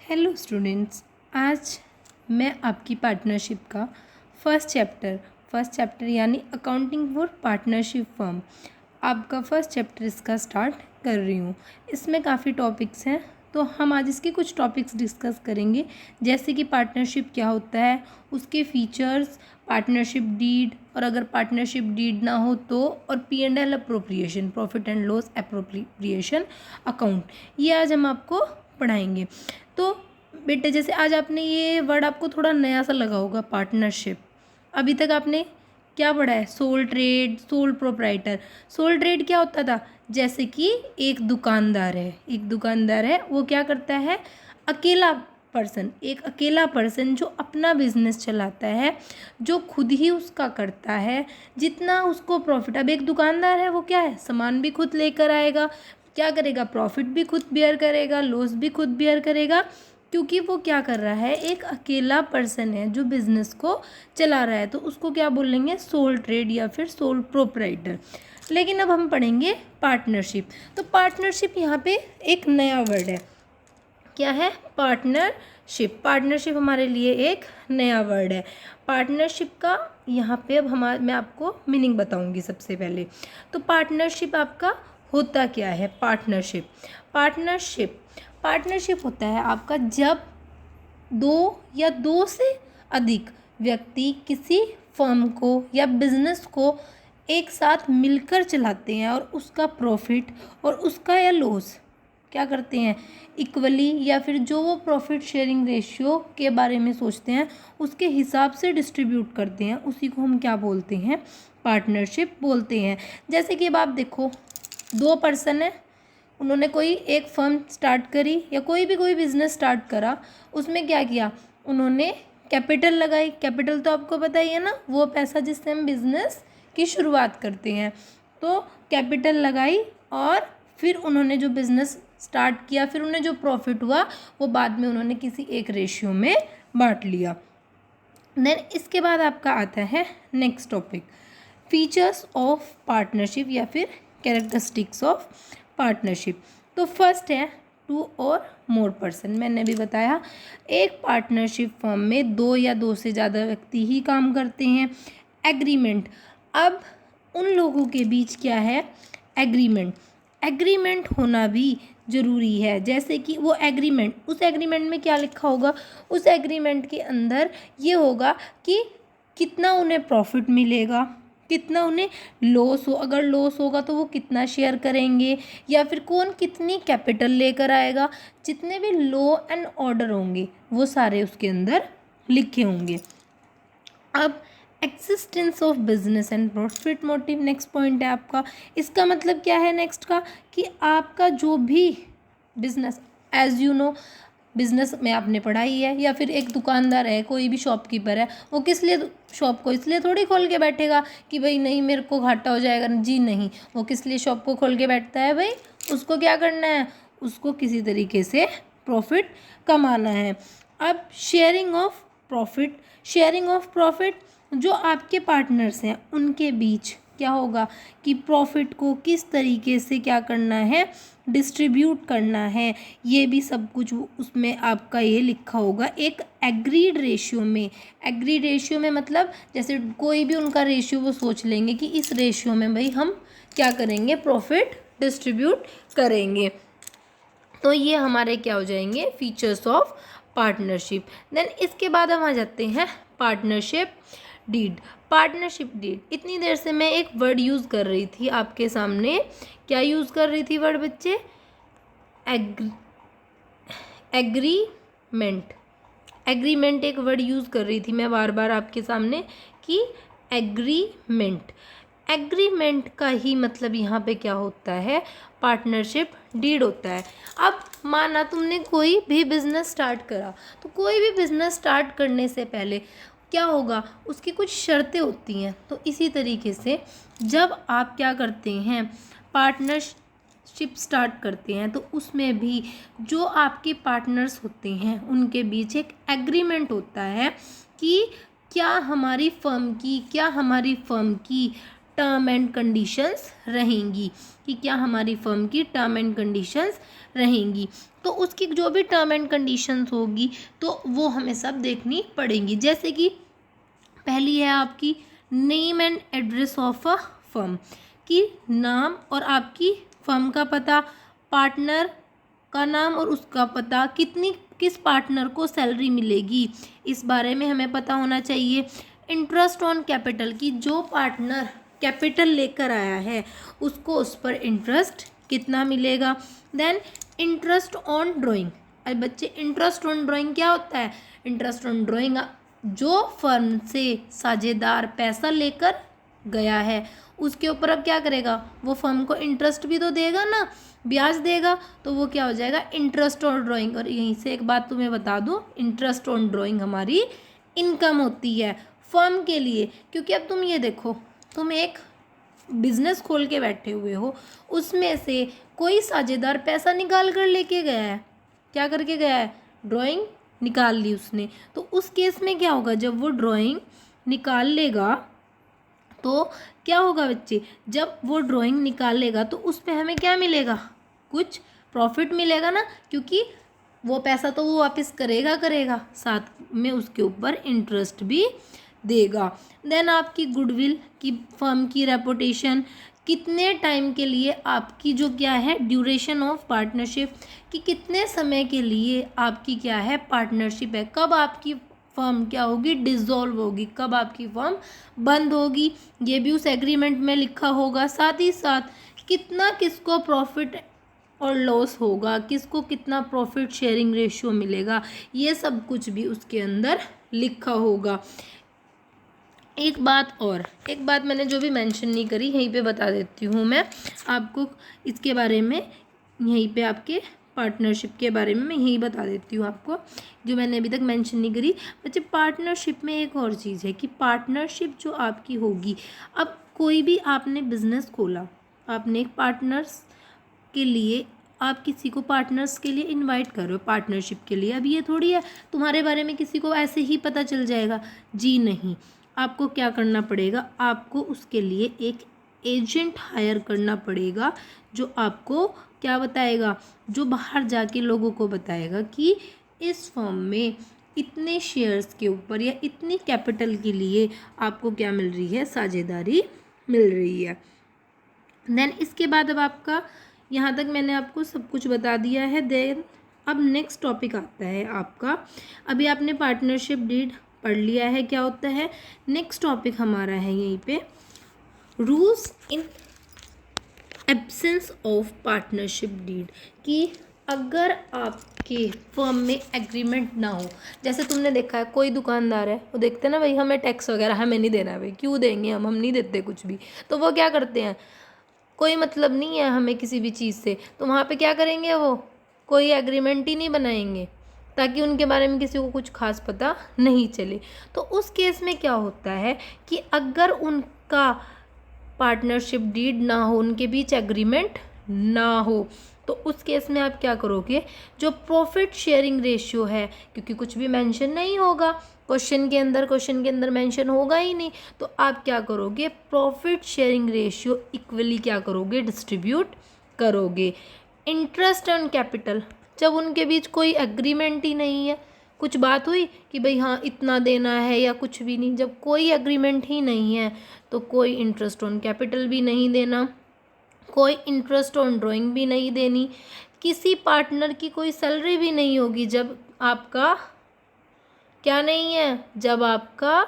Hello students, आज मैं आपकी पार्टनरशिप का फर्स्ट चैप्टर यानी अकाउंटिंग फॉर पार्टनरशिप फर्म आपका फर्स्ट चैप्टर इसका स्टार्ट कर रही हूँ। इसमें काफ़ी टॉपिक्स हैं, तो हम आज इसके कुछ टॉपिक्स डिस्कस करेंगे, जैसे कि पार्टनरशिप क्या होता है, उसके फीचर्स, पार्टनरशिप डीड, और अगर पार्टनरशिप डीड ना हो तो, और P&L appropriation, profit and loss appropriation account, ये आज हम आपको पढ़ाएंगे। तो बेटे, जैसे आज आपने ये वर्ड आपको थोड़ा नया सा लगा होगा, पार्टनरशिप। अभी तक आपने क्या पढ़ा है? Sole trade, sole proprietor. Sole trade क्या होता था? जैसे कि एक दुकानदार है, वो क्या करता है? एक अकेला पर्सन जो अपना बिजनेस चलाता है, जो खुद ही उसका करता है, जितना उसको प्रॉफिट। अब एक दुकानदार है, वो क्या है? सामान भी खुद लेकर आएगा, क्या करेगा? प्रॉफिट भी खुद बियर करेगा, लॉस भी खुद बियर करेगा, क्योंकि वो क्या कर रहा है? एक अकेला पर्सन है जो बिजनेस को चला रहा है, तो उसको क्या बोलेंगे? सोल ट्रेड या फिर सोल प्रोप्राइटर। लेकिन अब हम पढ़ेंगे पार्टनरशिप। तो पार्टनरशिप यहाँ पे एक नया वर्ड है। क्या है? पार्टनरशिप। पार्टनरशिप हमारे लिए एक नया वर्ड है। पार्टनरशिप का यहाँ पे अब मैं आपको मीनिंग बताऊंगी सबसे पहले। तो पार्टनरशिप आपका होता क्या है? पार्टनरशिप होता है आपका जब दो या दो से अधिक व्यक्ति किसी फर्म को या बिजनेस को एक साथ मिलकर चलाते हैं, और उसका प्रॉफिट और उसका या लॉस क्या करते हैं? इक्वली, या फिर जो वो प्रॉफिट शेयरिंग रेशियो के बारे में सोचते हैं उसके हिसाब से डिस्ट्रीब्यूट करते हैं, उसी को हम क्या बोलते हैं? पार्टनरशिप बोलते हैं। जैसे कि अब आप देखो, दो पर्सन है, उन्होंने कोई एक फर्म स्टार्ट करी या कोई बिजनेस स्टार्ट करा, उसमें क्या किया? उन्होंने कैपिटल लगाई। कैपिटल तो आपको पता ही है ना, वो पैसा जिससे हम बिजनेस की शुरुआत करते हैं। तो कैपिटल लगाई और फिर उन्होंने जो बिजनेस स्टार्ट किया, फिर उन्हें जो प्रॉफिट हुआ वो बाद में उन्होंने किसी एक रेशियो में बांट लिया। देन इसके बाद आपका आता है next topic, features of partnership या फिर कैरेक्टरिस्टिक्स ऑफ पार्टनरशिप। तो फर्स्ट है टू और मोर पर्सन। मैंने भी बताया, एक पार्टनरशिप फर्म में दो या दो से ज़्यादा व्यक्ति ही काम करते हैं। एग्रीमेंट, अब उन लोगों के बीच क्या है? एग्रीमेंट होना भी ज़रूरी है। जैसे कि वो एग्रीमेंट, उस एग्रीमेंट में क्या लिखा होगा? उस एग्रीमेंट के अंदर ये होगा कि कितना उन्हें प्रॉफिट मिलेगा, कितना उन्हें लॉस हो, अगर लॉस होगा तो वो कितना शेयर करेंगे, या फिर कौन कितनी कैपिटल लेकर आएगा, जितने भी लॉ एंड ऑर्डर होंगे वो सारे उसके अंदर लिखे होंगे। अब existence of business and profit motive next point है आपका। इसका मतलब क्या है नेक्स्ट का? कि आपका जो भी business, as you know, business में आपने पढ़ाई है, या फिर एक दुकानदार है, कोई भी शॉपकीपर है, वो किस लिए शॉप को इसलिए थोड़ी खोल के बैठेगा कि भाई नहीं मेरे को घाटा हो जाएगा, जी नहीं। वो किस लिए शॉप को खोल के बैठता है? भाई उसको क्या करना है? उसको किसी तरीके से प्रॉफिट कमाना है। अब शेयरिंग ऑफ प्रॉफिट, जो आपके पार्टनर्स हैं उनके बीच क्या होगा कि प्रॉफिट को किस तरीके से क्या करना है? डिस्ट्रीब्यूट करना है। ये भी सब कुछ उसमें आपका ये लिखा होगा एक एग्रीड रेशियो में मतलब जैसे कोई भी उनका रेशियो वो सोच लेंगे कि इस रेशियो में भाई हम क्या करेंगे? प्रॉफिट डिस्ट्रीब्यूट करेंगे। तो ये हमारे क्या हो जाएंगे? Features of partnership. देन इसके बाद हम आ जाते हैं पार्टनरशिप डीड। इतनी देर से मैं एक वर्ड यूज़ कर रही थी आपके सामने। क्या यूज़ कर रही थी वर्ड बच्चे? एग्रीमेंट एक वर्ड यूज़ कर रही थी मैं बार बार आपके सामने कि एग्रीमेंट का ही मतलब यहाँ पे क्या होता है? पार्टनरशिप डीड होता है। अब माना तुमने कोई भी बिजनेस स्टार्ट करा, तो कोई भी बिजनेस स्टार्ट करने से पहले क्या होगा? उसकी कुछ शर्तें होती हैं। तो इसी तरीके से जब आप क्या करते हैं? पार्टनरशिप स्टार्ट करते हैं, तो उसमें भी जो आपके पार्टनर्स होते हैं उनके बीच एक एग्रीमेंट होता है कि क्या हमारी फर्म की टर्म एंड कंडीशंस रहेंगी, कि क्या हमारी फर्म की टर्म एंड कंडीशंस रहेंगी। तो उसकी जो भी टर्म एंड कंडीशंस होगी तो वो हमें सब देखनी पड़ेंगी। जैसे कि पहली है आपकी name and address of a firm, कि नाम और आपकी फर्म का पता, पार्टनर का नाम और उसका पता, किस पार्टनर को सैलरी मिलेगी इस बारे में हमें पता होना चाहिए। इंटरेस्ट ऑन कैपिटल, की जो पार्टनर कैपिटल लेकर आया है उसको उस पर इंटरेस्ट कितना मिलेगा। Then interest on drawing. अरे बच्चे, इंटरेस्ट ऑन ड्राइंग क्या होता है? इंटरेस्ट ऑन ड्राइंग, जो फर्म से साझेदार पैसा लेकर गया है उसके ऊपर अब क्या करेगा, वो फर्म को इंटरेस्ट भी तो देगा ना, ब्याज देगा, तो वो क्या हो जाएगा, इंटरेस्ट ऑन ड्राइंग। और यहीं से एक बात तुम्हें बता दूं, इंटरेस्ट ऑन ड्राइंग हमारी इनकम होती है फर्म के लिए। क्योंकि अब तुम ये देखो, तुम एक बिजनेस खोल के बैठे हुए हो, उसमें से कोई साझेदार पैसा निकाल कर लेके गया है, क्या करके गया है, ड्राइंग निकाल ली उसने। तो उस केस में क्या होगा, जब वो ड्राइंग निकाल लेगा तो क्या होगा बच्चे, जब वो ड्राइंग निकालेगा तो उस पर हमें क्या मिलेगा, कुछ प्रॉफिट मिलेगा ना, क्योंकि वो पैसा तो वो वापस करेगा, साथ में उसके ऊपर इंटरेस्ट भी देगा। देन आपकी गुडविल, की फर्म की रेपुटेशन, कितने टाइम के लिए आपकी जो क्या है ड्यूरेशन ऑफ पार्टनरशिप, कि कितने समय के लिए आपकी क्या है पार्टनरशिप है, कब आपकी फर्म क्या होगी, डिसॉल्व होगी, कब आपकी फर्म बंद होगी, ये भी उस एग्रीमेंट में लिखा होगा। साथ ही साथ कितना किसको प्रॉफिट और लॉस होगा, किसको कितना प्रॉफिट शेयरिंग रेशियो मिलेगा, ये सब कुछ भी उसके अंदर लिखा होगा। एक बात मैंने जो भी मेंशन नहीं करी यहीं पे बता देती हूँ मैं आपको, इसके बारे में यहीं पे आपके पार्टनरशिप के बारे में मैं यही बता देती हूँ आपको, जो मैंने अभी तक मेंशन नहीं करी। बच्चे, पार्टनरशिप में एक और चीज़ है कि पार्टनरशिप जो आपकी होगी, अब कोई भी आपने बिजनेस खोला, आपने एक पार्टनर्स के लिए, आप किसी को पार्टनर्स के लिए इनवाइट कर रहे हो पार्टनरशिप के लिए। अब ये थोड़ी है तुम्हारे बारे में किसी को ऐसे ही पता चल जाएगा, जी नहीं। आपको क्या करना पड़ेगा, आपको उसके लिए एक एजेंट हायर करना पड़ेगा, जो आपको क्या बताएगा, जो बाहर जाके लोगों को बताएगा कि इस फर्म में इतने शेयर्स के ऊपर या इतनी कैपिटल के लिए आपको क्या मिल रही है, साझेदारी मिल रही है। देन इसके बाद अब आपका, यहाँ तक मैंने आपको सब कुछ बता दिया है। देन अब नेक्स्ट टॉपिक आता है आपका, अभी आपने पार्टनरशिप डीड पढ़ लिया है क्या होता है। नेक्स्ट टॉपिक हमारा है यहीं पे, rules in absence of partnership deed, कि अगर आपके फर्म में एग्रीमेंट ना हो, जैसे तुमने देखा है कोई दुकानदार है, वो देखते हैं ना, भाई हमें टैक्स वगैरह हमें नहीं देना है, भाई क्यों देंगे, हम नहीं देते कुछ भी, तो वो क्या करते हैं, कोई मतलब नहीं है हमें किसी भी चीज़ से, तो वहाँ पे क्या करेंगे, वो कोई एग्रीमेंट ही नहीं बनाएंगे ताकि उनके बारे में किसी को कुछ खास पता नहीं चले। तो उस केस में क्या होता है कि अगर उनका पार्टनरशिप डीड ना हो, उनके बीच एग्रीमेंट ना हो, तो उस केस में आप क्या करोगे, जो प्रॉफिट शेयरिंग रेशियो है, क्योंकि कुछ भी मेंशन नहीं होगा क्वेश्चन के अंदर मेंशन होगा ही नहीं, तो आप क्या करोगे, प्रॉफिट शेयरिंग रेशियो इक्वली क्या करोगे, डिस्ट्रीब्यूट करोगे। इंटरेस्ट ऑन कैपिटल, जब उनके बीच कोई एग्रीमेंट ही नहीं है, कुछ बात हुई कि भाई हाँ इतना देना है या कुछ भी नहीं, जब कोई एग्रीमेंट ही नहीं है तो कोई इंटरेस्ट ऑन कैपिटल भी नहीं देना, कोई इंटरेस्ट ऑन ड्राइंग भी नहीं देनी, किसी पार्टनर की कोई सैलरी भी नहीं होगी जब आपका क्या नहीं है, जब आपका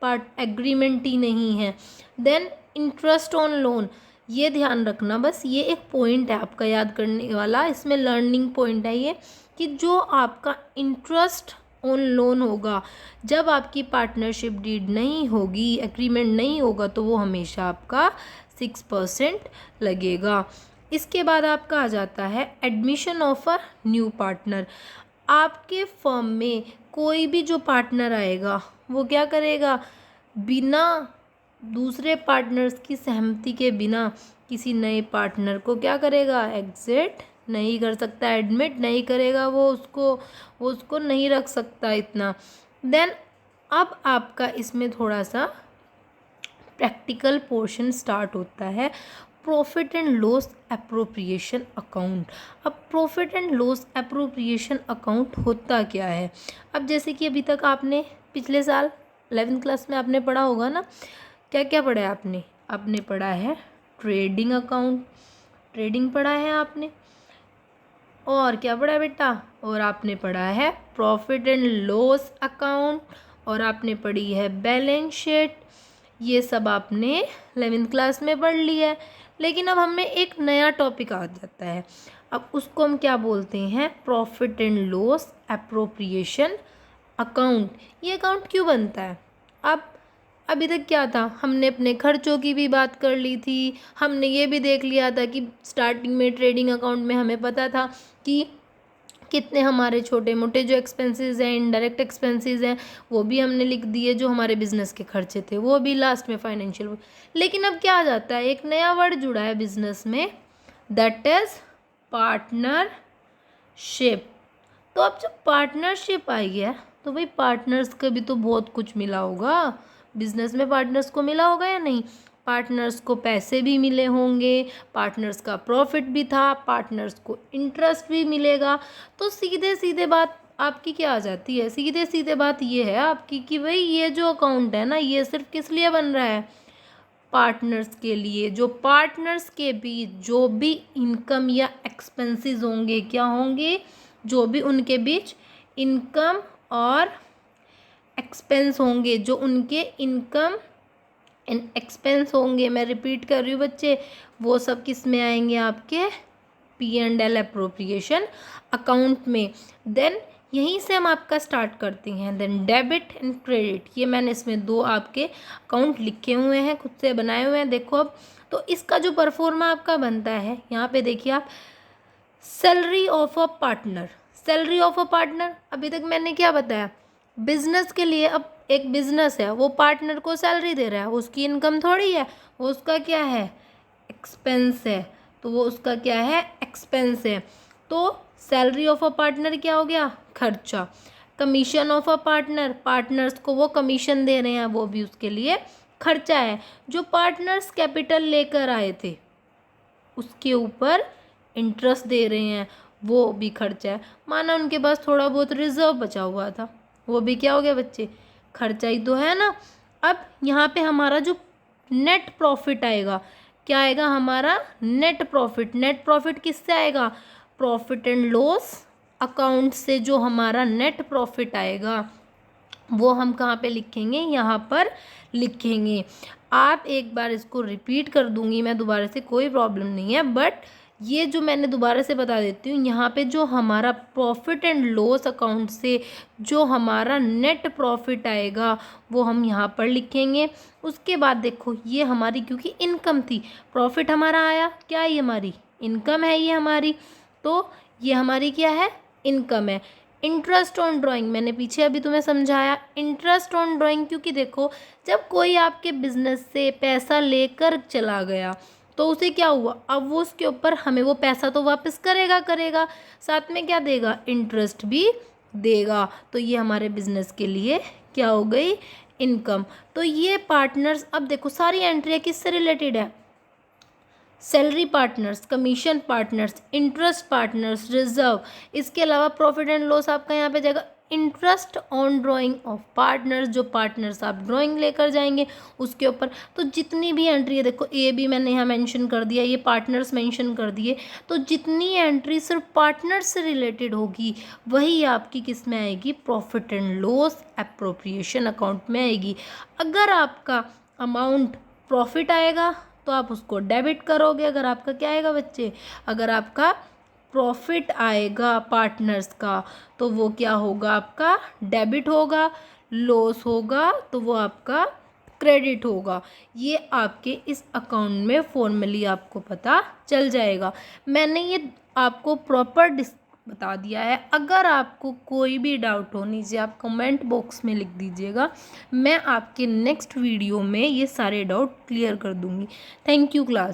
पार्ट एग्रीमेंट ही नहीं है। देन इंटरेस्ट ऑन लोन, ये ध्यान रखना, बस ये एक पॉइंट है आपका याद करने वाला, इसमें लर्निंग पॉइंट है ये, कि जो आपका इंटरेस्ट ऑन लोन होगा, जब आपकी पार्टनरशिप डीड नहीं होगी, एग्रीमेंट नहीं होगा, तो वो हमेशा आपका 6% लगेगा। इसके बाद आपका आ जाता है admission of a new partner. आपके फर्म में कोई भी जो पार्टनर आएगा वो क्या करेगा, बिना दूसरे पार्टनर्स की सहमति के बिना किसी नए पार्टनर को क्या करेगा, एग्जिट नहीं कर सकता, एडमिट नहीं करेगा, वो उसको नहीं रख सकता इतना। देन अब आपका इसमें थोड़ा सा प्रैक्टिकल पोर्शन स्टार्ट होता है profit and loss appropriation account. अब profit and loss appropriation account होता क्या है? अब जैसे कि अभी तक आपने पिछले साल 11th क्लास में आपने पढ़ा होगा ना, क्या क्या पढ़ा है आपने? आपने पढ़ा है ट्रेडिंग अकाउंट, ट्रेडिंग पढ़ा है आपने, और क्या पढ़ा है बेटा? और आपने पढ़ा है प्रॉफिट एंड लॉस अकाउंट, और आपने पढ़ी है बैलेंस शीट। ये सब आपने 11th क्लास में पढ़ लिया है। लेकिन अब हमें एक नया टॉपिक आ जाता है, अब उसको हम क्या बोलते हैं? Profit and loss appropriation account. ये अकाउंट क्यों बनता है? अब अभी तक क्या था, हमने अपने खर्चों की भी बात कर ली थी, हमने ये भी देख लिया था कि स्टार्टिंग में ट्रेडिंग अकाउंट में हमें पता था कि कितने हमारे छोटे मोटे जो एक्सपेंसेस हैं, इनडायरेक्ट एक्सपेंसेस हैं, वो भी हमने लिख दिए, जो हमारे बिजनेस के खर्चे थे वो भी लास्ट में फाइनेंशियल। लेकिन अब क्या आ जाता है, एक नया वर्ड जुड़ा है बिजनेस में, दैट इज पार्टनरशिप। तो अब जब पार्टनरशिप आई है तो भाई पार्टनर्स का भी तो बहुत कुछ मिला होगा बिजनेस में, पार्टनर्स को मिला होगा या नहीं? पार्टनर्स को पैसे भी मिले होंगे, पार्टनर्स का प्रॉफिट भी था, पार्टनर्स को इंटरेस्ट भी मिलेगा। तो सीधे सीधे बात आपकी क्या आ जाती है? सीधे सीधे बात ये है आपकी कि भाई ये जो अकाउंट है ना, ये सिर्फ किस लिए बन रहा है? पार्टनर्स के लिए। जो पार्टनर्स के बीच जो भी इनकम या एक्सपेंसेस होंगे, क्या होंगे? जो भी उनके बीच इनकम और एक्सपेंस होंगे, जो उनके इनकम एंड एक्सपेंस होंगे, मैं रिपीट कर रही हूँ बच्चे, वो सब किस में आएंगे? आपके P&L अप्रोप्रिएशन अकाउंट में। देन यहीं से हम आपका स्टार्ट करते हैं। देन डेबिट एंड क्रेडिट, ये मैंने इसमें दो आपके अकाउंट लिखे हुए हैं, खुद से बनाए हुए हैं। देखो अब तो इसका जो परफॉर्मा आपका बनता है, यहाँ पे देखिए आप, salary of a partner. Salary of a partner, अभी तक मैंने क्या बताया? बिजनेस के लिए, अब एक बिजनेस है, वो पार्टनर को सैलरी दे रहा है, उसकी इनकम थोड़ी है, वो उसका क्या है? एक्सपेंस है। तो वो उसका क्या है? एक्सपेंस है। तो सैलरी ऑफ अ पार्टनर क्या हो गया? खर्चा। Commission of a partner, partners को वो कमीशन दे रहे हैं, वो भी उसके लिए खर्चा है। जो पार्टनर्स कैपिटल लेकर आए थे उसके ऊपर इंटरेस्ट दे रहे हैं, वो भी खर्चा है। माना उनके पास थोड़ा बहुत रिजर्व बचा हुआ था, वो भी क्या हो गया बच्चे? खर्चा ही तो है ना। अब यहाँ पे हमारा जो नेट प्रॉफिट आएगा, क्या आएगा? हमारा नेट प्रॉफिट। नेट प्रॉफिट किससे आएगा? प्रॉफिट एंड लॉस अकाउंट से जो हमारा नेट प्रॉफिट आएगा वो हम कहाँ पे लिखेंगे? यहाँ पर लिखेंगे। आप एक बार इसको रिपीट कर दूंगी मैं दोबारा से, कोई प्रॉब्लम नहीं है, बट ये जो मैंने दोबारा से बता देती हूँ, यहाँ पे जो हमारा प्रॉफिट एंड लॉस अकाउंट से जो हमारा नेट प्रॉफिट आएगा वो हम यहाँ पर लिखेंगे। उसके बाद देखो, ये हमारी क्योंकि इनकम थी, प्रॉफिट हमारा आया, क्या है? हमारी इनकम है ये हमारी, तो ये हमारी क्या है? इनकम है। इंटरेस्ट ऑन ड्राइंग, मैंने पीछे अभी तुम्हें समझाया, इंटरेस्ट ऑन ड्राइंग, क्योंकि देखो जब कोई आपके बिजनेस से पैसा लेकर चला गया तो उसे क्या हुआ? अब वो उसके ऊपर हमें वो पैसा तो वापस करेगा, साथ में क्या देगा? इंटरेस्ट भी देगा। तो ये हमारे बिजनेस के लिए क्या हो गई? इनकम। तो ये पार्टनर्स, अब देखो सारी एंट्रियाँ किससे रिलेटेड है? Salary partners, commission partners, interest partners, reserve. इसके अलावा प्रॉफिट एंड लॉस आपका यहाँ पे जाएगा interest on drying of partners, जो पार्टनर्स आप ड्राइंग लेकर जाएंगे उसके ऊपर। तो जितनी भी एंट्री है, देखो ए भी मैंने यहाँ मेंशन कर दिया, ये पार्टनर्स मेंशन कर दिए, तो जितनी एंट्री सिर्फ पार्टनर्स से रिलेटेड होगी वही आपकी किस में आएगी? Profit and loss appropriation account में आएगी। अगर आपका अमाउंट प्रॉफिट आएगा तो आप उसको डेबिट करोगे। अगर आपका क्या आएगा बच्चे? अगर आपका प्रॉफिट आएगा पार्टनर्स का तो वो क्या होगा? आपका डेबिट होगा। लॉस होगा तो वो आपका क्रेडिट होगा। ये आपके इस अकाउंट में फॉर्मली आपको पता चल जाएगा। मैंने ये आपको प्रॉपर बता दिया है। अगर आपको कोई भी डाउट हो नीचे आप कमेंट बॉक्स में लिख दीजिएगा, मैं आपके नेक्स्ट वीडियो में ये सारे डाउट क्लियर कर दूंगी। Thank you class.